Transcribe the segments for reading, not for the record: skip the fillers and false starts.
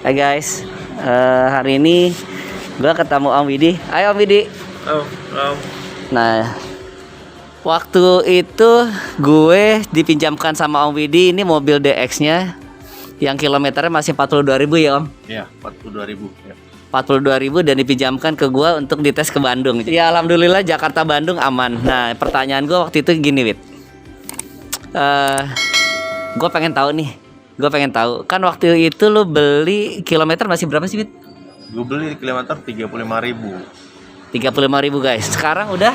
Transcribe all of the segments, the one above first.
Hai guys, hari ini gue ketemu Om Widi. Ayo Om Widi. Oh, Nah, waktu itu gue dipinjamkan sama Om Widi ini mobil DX-nya yang kilometernya masih 42.000 ya Om. iya 42.000 ya. 42.000 dan dipinjamkan ke gue untuk dites ke Bandung. Ya alhamdulillah Jakarta Bandung aman. Nah pertanyaan gue waktu itu gini Wid, gue pengen tahu nih. Gue pengen tahu kan waktu itu lo beli kilometer masih berapa sih Wid? Gue beli di kilometer 35.000. 35.000 guys. Sekarang udah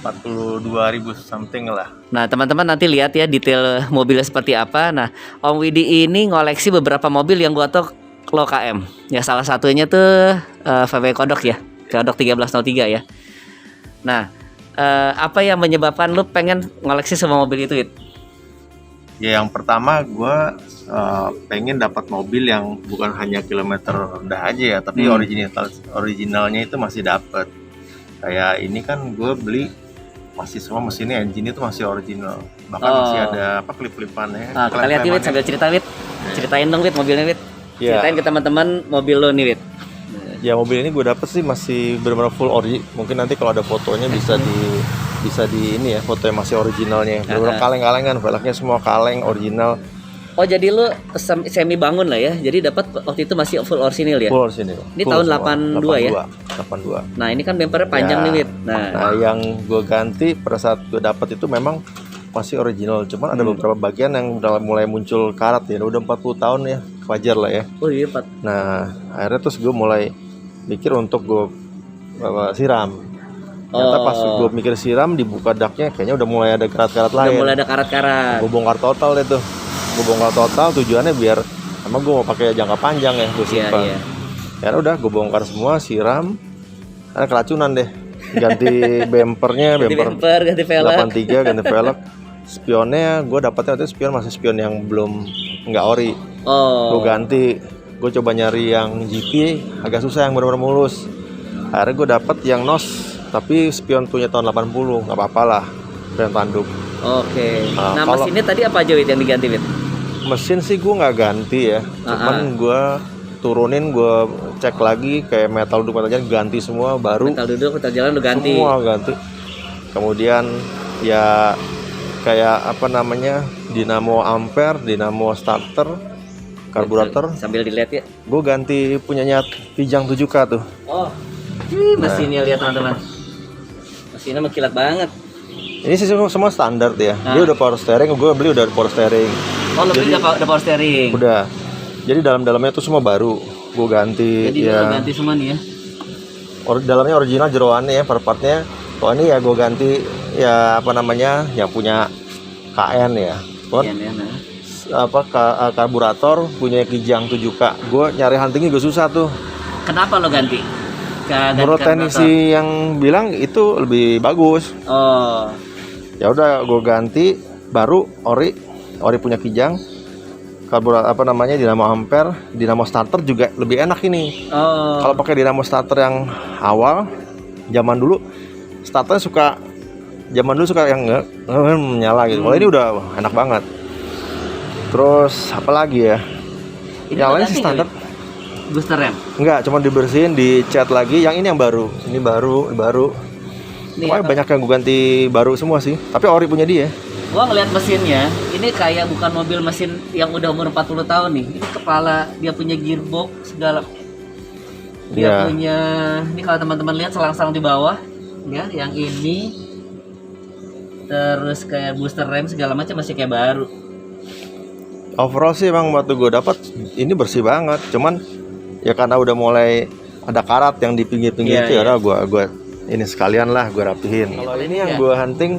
42.000 something lah. Nah teman-teman nanti lihat ya detail mobilnya seperti apa. Nah Om Widi ini ngoleksi beberapa mobil yang gua tahu lo KM. Ya salah satunya tuh VW Kodok ya, Kodok 1303 ya. Nah apa yang menyebabkan lo pengen ngoleksi semua mobil itu Wid? Ya yang pertama gue pengen dapat mobil yang bukan hanya kilometer rendah aja ya, tapi originalnya itu masih dapat. Kayak ini kan gue beli masih semua mesinnya, engine itu masih original, bahkan masih ada apa klip-klipannya. Nah, kita lihat nih Wid sambil cerita Wid. Ceritain dong Wid mobilnya Wid. Ya. Ceritain ke teman-teman mobil lo nih Wid. Ya mobil ini gue dapet sih masih benar-benar full ori. Mungkin nanti kalau ada fotonya bisa di ini ya, foto yang masih originalnya. Benar-benar kaleng-kalengan, velgnya semua kaleng original. Oh jadi lu semi bangun lah ya. Jadi dapat waktu itu masih full orisinil ya. Full original. Ini Full tahun semua. 82 ya. 82. Nah, ini kan bumpernya panjang Ya. nih, Wid. Nah, yang gue ganti pada saat gue dapet itu memang masih original. Cuman ada beberapa bagian yang udah mulai muncul karat ya. Udah 40 tahun ya, wajar lah ya. Oh iya, Pak. Nah, akhirnya terus gue mulai mikir untuk gue siram. Ternyata pas gue mikir siram, dibuka daknya kayaknya udah mulai ada karat-karat lain. Udah mulai ada karat-karat. Gue bongkar total deh tuh. Gue bongkar total tujuannya biar emang gue mau pakai jangka panjang ya, gue simpan. Iya. Ya udah gue bongkar semua, siram. Karena keracunan deh. Ganti bumpernya, Ganti bumper, ganti velg. 83, ganti velg. Spionnya gue dapetnya waktu itu spion masih spion yang belum nggak ori. Oh. Gue ganti. Gue coba nyari yang GP agak susah yang benar-benar mulus. Akhirnya gue dapet yang NOS tapi spion punya tahun 80, nggak apa-apa lah, spion tanduk. Oke. Nah, Nah, kalau- mesinnya tadi apa aja Wid yang diganti Wid? Mesin sih gue nggak ganti ya, cuman gue turunin, gue cek lagi kayak metal duduk metal jalan ganti semua baru. Metal duduk, metal jalan lu ganti. Semua ganti. Kemudian ya kayak apa namanya, dinamo ampere, dinamo starter, karburator. Sambil dilihat ya. Gue ganti punyanya Kijang 7K tuh. Oh. Mesinnya lihat teman-teman. Mesinnya mengkilat banget. Ini sih semua standar ya. Dia udah power steering, gue beli udah power steering. Oh, lebih udah power steering. Udah. Jadi dalam-dalamnya itu semua baru. Gue ganti. Jadi ya. lu ganti semua nih ya. Dalamnya original, jeroannya ya, part-partnya. Oh ini ya gue ganti ya apa namanya yang punya KN ya. Iya, nah. Karburator punya Kijang 7K. Gue nyari huntingnya gue susah tuh. Kenapa lo ganti? Menurut teknisi yang bilang itu lebih bagus. Oh. Ya udah gue ganti baru ori punya Kijang. Karburator apa namanya dinamo ampere, dinamo starter juga lebih enak ini. Oh. Kalau pakai dinamo starter yang awal zaman dulu starternya suka yang nyala gitu. Kalau ini udah enak banget. Terus apa lagi ya? Ini Yang lain ganti sih standar. Booster rem. Enggak, cuma dibersihin, dicat lagi. Yang ini yang baru. Ini baru. Nih, Pokoknya banyak yang gue ganti baru semua sih. Tapi ori punya dia. gua ngeliat mesinnya, ini kayak bukan mobil mesin yang udah umur 40 tahun nih. Ini kepala, dia punya gearbox segala. Dia Iya. punya, ini kalau teman-teman lihat selang-selang di bawah, ya, yang ini. Terus kayak booster rem segala macam masih kayak baru. Overall sih emang waktu gue dapat ini bersih banget. Cuman ya karena udah mulai ada karat yang di pinggir-pinggir itu ya udah gue ini sekalian lah gue rapihin. Kalau ini yang gue hunting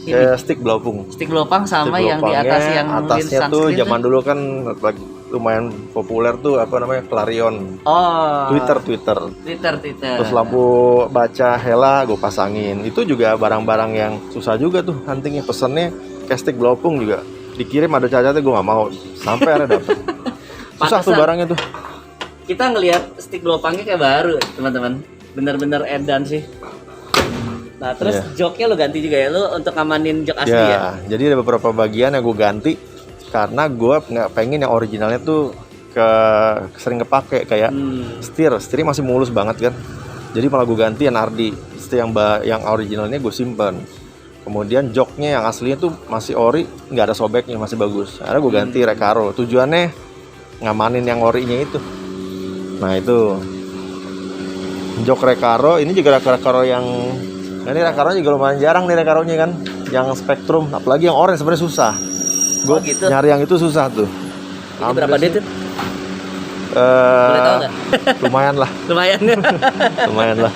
kayak stick blopung. Stick lopang sama Stick yang di atas lopangnya, yang atasnya tuh zaman dulu kan lagi lumayan populer tuh apa namanya Clarion. Oh. Twitter. Twitter. Terus lampu baca Hella gue pasangin. Itu juga barang-barang yang susah juga tuh huntingnya. Pesennya kayak stick blopung juga dikirim ada cacatnya, gue nggak mau. Sampai ada dapet. Susah tuh barangnya tuh. Kita ngelihat stick lopangnya kayak baru, teman-teman. Bener-bener edan sih. Nah, terus joknya lo ganti juga ya, lo untuk ngamanin jok asli ya? Jadi ada beberapa bagian yang gue ganti karena gue nggak pengen yang originalnya tuh sering kepake kayak setir masih mulus banget kan. Jadi malah gue ganti yang Nardi. Setir yang originalnya gue simpen. Kemudian joknya yang aslinya tuh masih ori, nggak ada sobeknya, masih bagus. Akhirnya gue ganti Recaro. Tujuannya ngamanin yang orinya itu. Nah itu jok Recaro, ini juga Recaro yang ini Recaro juga lumayan jarang nih Recaro-nya kan, yang Spectrum, apalagi yang orange sebenarnya susah. Gue gitu. nyari yang itu susah tuh. Ini berapa duit? Boleh tahu nggak? Lumayan lah. Lumayan lah.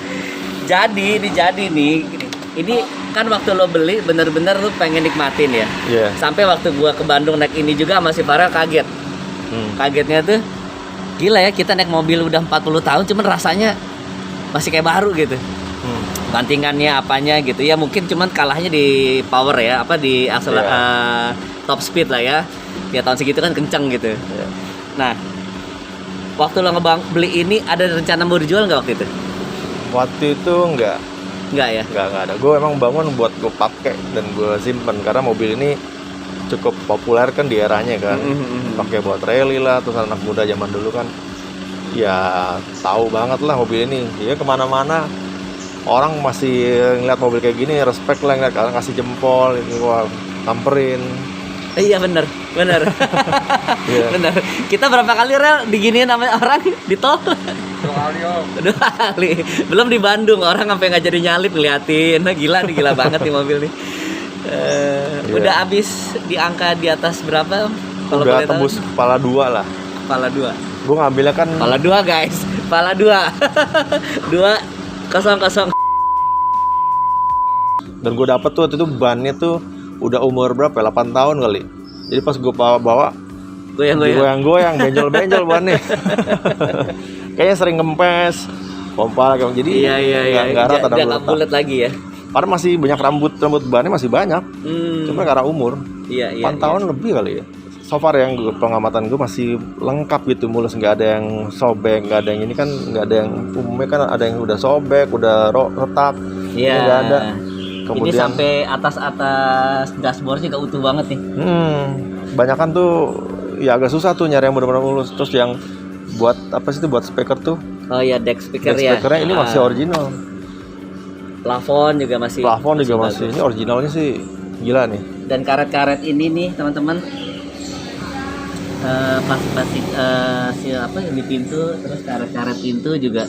Jadi nih, ini kan waktu lo beli bener-bener lo pengen nikmatin ya. Iya. Sampai waktu gua ke Bandung naik ini juga masih parah kaget. Kagetnya tuh gila ya, kita naik mobil udah 40 tahun cuman rasanya masih kayak baru gitu. Bantingannya apanya gitu ya, mungkin cuman kalahnya di power ya, apa di top speed lah ya. Ya tahun segitu kan kenceng gitu. Yeah. Nah, waktu lo beli ini ada rencana mau dijual nggak waktu itu? Waktu itu enggak Ya. Enggak ada. Gue emang bangun buat gue pakai dan gue simpen karena mobil ini cukup populer kan di eranya kan. Pakai buat rally lah, terus anak muda zaman dulu kan ya tahu banget lah mobil ini. Ya kemana-mana orang masih ngeliat mobil kayak gini, respect lah, ngeliat orang kasih jempol, ini wah samperin. Iya bener. Yeah. Bener. Kita berapa kali rel diginiin sama orang di tol? 2 kali om. 2 kali. Belum di Bandung orang sampai nggak jadi nyalip ngeliatin. Nah, gila banget nih mobil nih. Udah habis di angka di atas berapa om? Kalau udah tembus tahu? Kepala 2 lah. Kepala 2. Gue ngambilnya kan kepala 2 guys. Kepala 2. 2 0. Dan gue dapet tuh waktu itu bannya tuh udah umur berapa? 8 tahun kali. Jadi pas gue bawa goyang-goyang, benjol-benjol bannya. Kayaknya sering ngempes, pompa kayak jadi nggak rata dan nggak bulat lagi ya. Karena masih banyak rambut bannya masih banyak. Cuma karena umur. 4 tahun lebih kali ya. So far yang pengamatan gue masih lengkap gitu, mulus, nggak ada yang sobek, nggak ada yang ini kan, nggak ada yang umumnya kan ada yang udah sobek, udah retak. Iya. Nggak ada. Kemudian, ini sampai atas dashboard juga utuh banget nih. Banyakan tuh ya agak susah tuh nyari yang benar-benar mulus. Terus yang buat apa sih itu buat speaker tuh? Oh ya, deck speaker ya. Speakernya ini masih original. Plafon juga masih. Ini originalnya sih gila nih. Dan karet-karet ini nih teman-teman, plastik apa yang di pintu, terus karet-karet pintu juga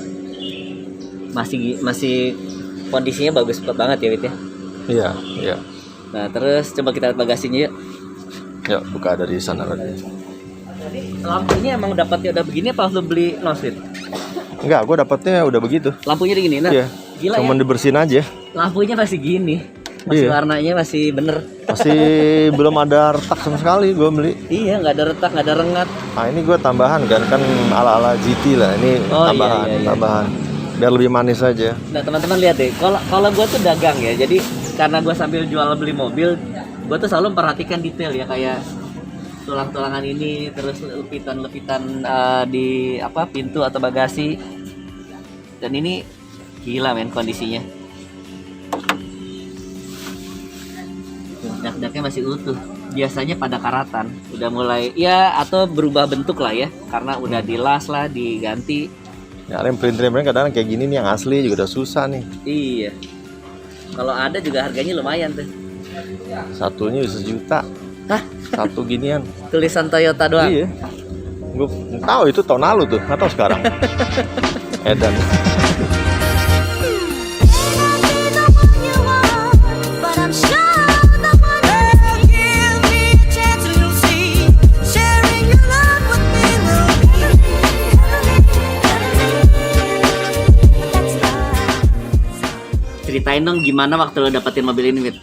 masih kondisinya bagus banget ya Wit ya. Iya. Nah terus coba kita lihat bagasinya yuk. Yuk buka dari sana tadi. Lampunya emang dapatnya udah begini apa lu beli nosit? Enggak, gue dapatnya udah begitu. Lampunya digini, nah. Iya. Gila cuman ya. dibersihin aja. Lampunya masih gini. Masih warnanya masih bener. Masih belum ada retak sama sekali gue beli. Iya, nggak ada retak, nggak ada rengat. Nah ini gue tambahan kan ala-ala GT lah. Ini tambahan. Biar lebih manis aja. Nah teman-teman lihat deh, kalau gue tuh dagang ya, jadi karena gue sambil jual beli mobil, gue tuh selalu memperhatikan detail ya, kayak tulang-tulangan ini, terus lepitan-lepitan di apa pintu atau bagasi. Dan ini gila men kondisinya. Dak-daknya masih utuh. Biasanya pada karatan, udah mulai ya atau berubah bentuk lah ya, karena udah dilas lah, diganti. Ya, rem print-remnya kadang kayak gini nih yang asli juga udah susah nih. Iya. Kalau ada juga harganya lumayan tuh. Satunya bisa 1 juta. Hah? Satu ginian. Tulisan Toyota doang. Iya. Gue tahu itu tahun lalu tuh, nggak tahu sekarang. Edan. Ceritain dong gimana waktu lo dapetin mobil ini, Wit?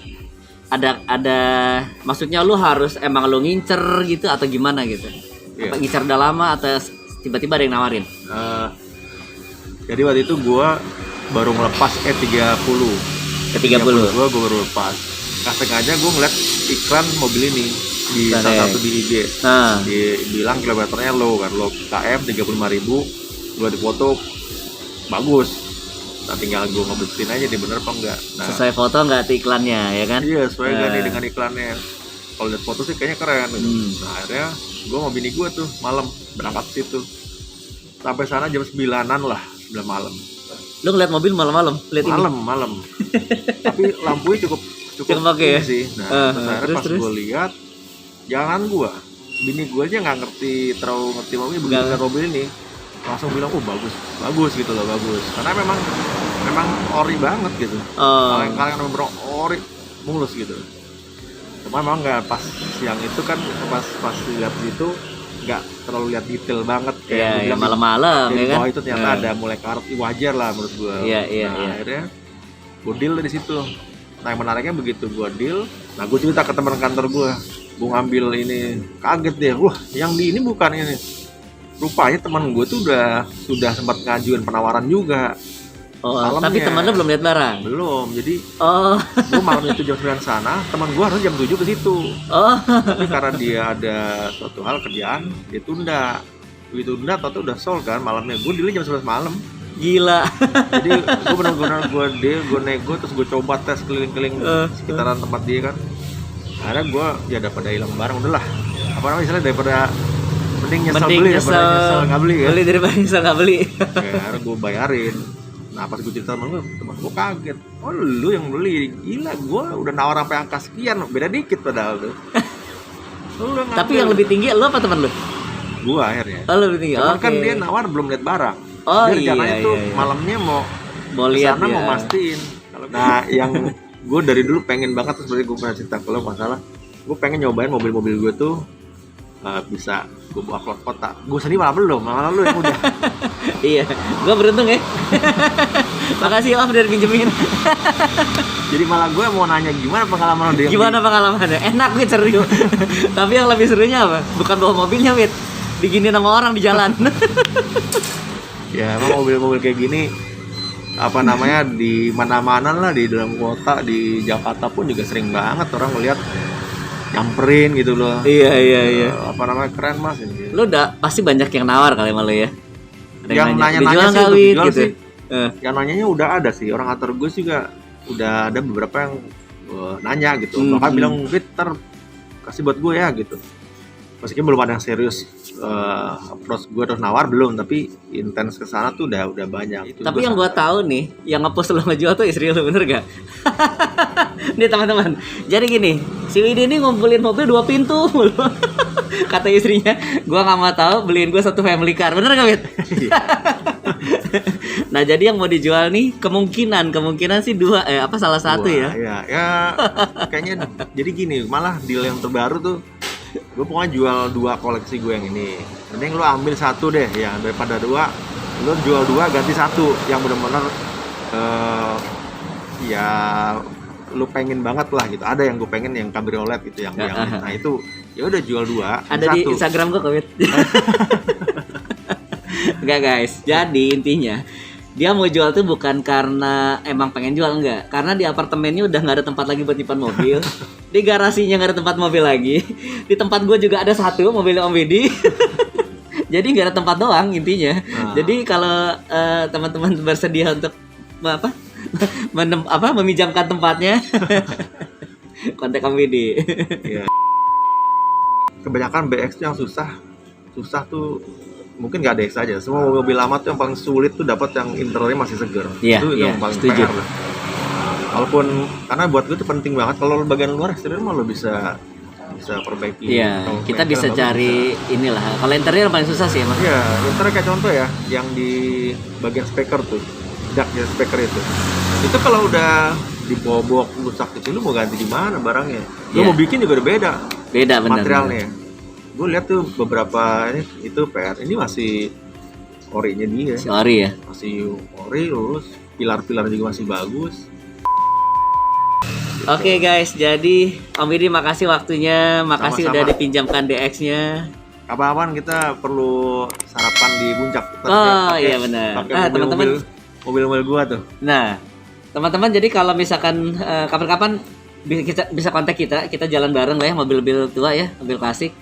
Ada maksudnya lo harus emang lo ngincer gitu atau gimana gitu? Iya. Apa ngincer udah lama atau tiba-tiba ada yang nawarin? Jadi waktu itu gue baru ngelepas E30. Ke-30 gue baru lepas. Kasih aja gue ngeliat iklan mobil ini di salah satu di IG. Bilang kilometernya low kan, low KM 35.000. Gue dipoto bagus. Nah tinggal gue ngebuktiin aja dia bener apa enggak. Nah, sesuai foto nggak tuh iklannya ya kan? Iya sesuai gak nih dengan iklannya. Kalau lihat foto sih kayaknya keren. Nah akhirnya gue sama bini gue tuh malam berangkat ke situ. Sampai sana jam 9-an lah, 9 malam. Lu ngeliat mobil malam-malam, lihat ini. Malam. Tapi lampunya cukup oke ya? sih. Nah, akhirnya pas terus? gue lihat, jangan gue, bini gue aja nggak terlalu ngerti mobil, begitu lihat mobil ini langsung bilang, bagus gitu loh, bagus. Karena memang ori banget gitu. Kalian memang ori mulus gitu. Cuma memang nggak pas siang itu kan pas lihat itu nggak terlalu lihat detail banget kayak malam-malam ya kan. Itu ternyata ada mulai karat, wajar lah menurut gue. Akhirnya gue deal dari situ. Nah yang menariknya begitu gue deal, nah gue cerita ke teman kantor gue ngambil ini, kaget deh, wah yang di ini bukan ini. Rupanya teman gue tuh sudah sempat ngajuin penawaran juga. Tapi teman lu belum lihat barang? Belum, jadi gue malam itu jam 9 sana, teman gue harus jam 7 ke situ. Tapi karena dia ada suatu hal kerjaan, dia tunda. Atau udah sold kan malamnya, gue dealnya jam 11 malam. Gila. Jadi gue benar-benar gue nego, terus gue coba tes keliling-keliling sekitaran tempat dia kan. Akhirnya gue ya daripada hilang barang, udahlah. Apa namanya istilahnya, daripada mending nyesel beli daripada nyesel nggak beli kan. Daripada nyesel nggak beli. Ya, akhirnya gue bayarin. Nah pas gue cerita temen gue kaget. Oh lu yang beli, gila gue udah nawar sampai angka sekian, beda dikit padahal tuh. Tapi yang lebih tinggi lu apa teman lu? Gue akhirnya. Lebih tinggi. Cuman kan dia nawar belum lihat barang. Dia rencananya tuh malamnya mau lihat sana mau mastiin. Nah yang gue dari dulu pengen banget, seperti gue pernah cerita kalau masalah, gue pengen nyobain mobil-mobil gue tuh bisa gue bawa keluar kota. Gue sendiri malah belum, malah lu yang udah. Iya, gue beruntung ya. Makasih Om udah pinjemin. Jadi malah gue mau nanya gimana pengalaman dia. Gimana pengalamannya? Enak Wit, seru. Tapi yang lebih serunya apa? Bukan bawa mobilnya Wit, diginiin sama orang di jalan. Ya emang mobil-mobil kayak gini apa namanya di mana-mana lah, di dalam kota, di Jakarta pun juga sering banget orang ngeliat nyamperin gitu loh. Iya. Apa namanya, keren mas ini. Lu udah pasti banyak yang nawar kali malu ya. Yang nanya-nanya sih untuk dijual gitu. Sih. Yang nanyanya udah ada sih, orang kantor gue juga udah ada beberapa yang nanya gitu. Bahkan bilang, Twitter kasih buat gue ya gitu. Meskipun belum ada yang serius approach gue terus nawar belum, tapi intens kesana tuh udah banyak. Itu tapi yang gue tahu nih, yang ngepost lo ngejual tuh istri lo, bener gak? Nih teman-teman, jadi gini, si Widi ini ngumpulin mobil 2 pintu mulu. Kata istrinya, gue nggak mau tahu, beliin gue 1 family car, bener gak Wid? Nah jadi yang mau dijual nih kemungkinan sih 2, salah satu ya. Ya kayaknya jadi gini, malah deal yang terbaru tuh gue pokoknya jual 2 koleksi gue yang ini. Mending lu ambil 1 deh, ya daripada 2 lu jual 2 ganti 1 yang benar-benar ya lu pengen banget lah gitu. Ada yang gue pengen yang cabriolet gitu, yang nah itu ya udah jual 2. Ada di Instagram gue Wid. Enggak guys, jadi intinya dia mau jual tuh bukan karena emang pengen jual, enggak. Karena di apartemennya udah nggak ada tempat lagi buat nyimpan mobil. Di garasinya nggak ada tempat mobil lagi. Di tempat gue juga ada 1 mobilnya Om Widi. Jadi nggak ada tempat doang intinya. Jadi kalau teman-teman bersedia untuk meminjamkan tempatnya, kontak Om Widi. Ya. Kebanyakan BX yang susah tuh mungkin nggak ada X aja. Semua mobil lama tuh yang paling sulit tuh dapat yang interiornya masih seger. Itu yang paling setuju. PR. Walaupun karena buat gue itu penting banget, kalau bagian luar eksterior mah lo bisa perbaiki. Iya, kita bisa cari inilah. Kalau interior paling susah sih emang. Iya, interior kayak contoh ya, yang di bagian speaker tuh, daknya speaker itu kalau udah dibobok, rusak kecil, lu mau ganti di mana barangnya? Lu mau bikin juga udah beda. Beda benar. Materialnya. Gue lihat tuh beberapa itu PR ini masih orinya dia. Si ori ya. Masih ori, terus pilar-pilar juga masih bagus. Oke guys, jadi Om Widi makasih waktunya, makasih Sama-sama. udah dipinjamkan DX-nya. Kapan-kapan kita perlu sarapan di puncak. Iya benar. Teman-teman, mobil-mobil gua tuh. Nah, teman-teman, jadi kalau misalkan kapan-kapan bisa kontak kita jalan bareng lah ya, mobil-mobil tua ya, mobil klasik.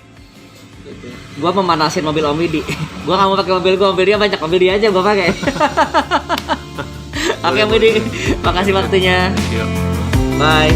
Gua memanasin mobil Om Widi. Gua nggak mau pakai mobil gua, mobil dia banyak, mobil dia aja gua pakai. Oke Om Widi, makasih waktunya. Yuk. Bye.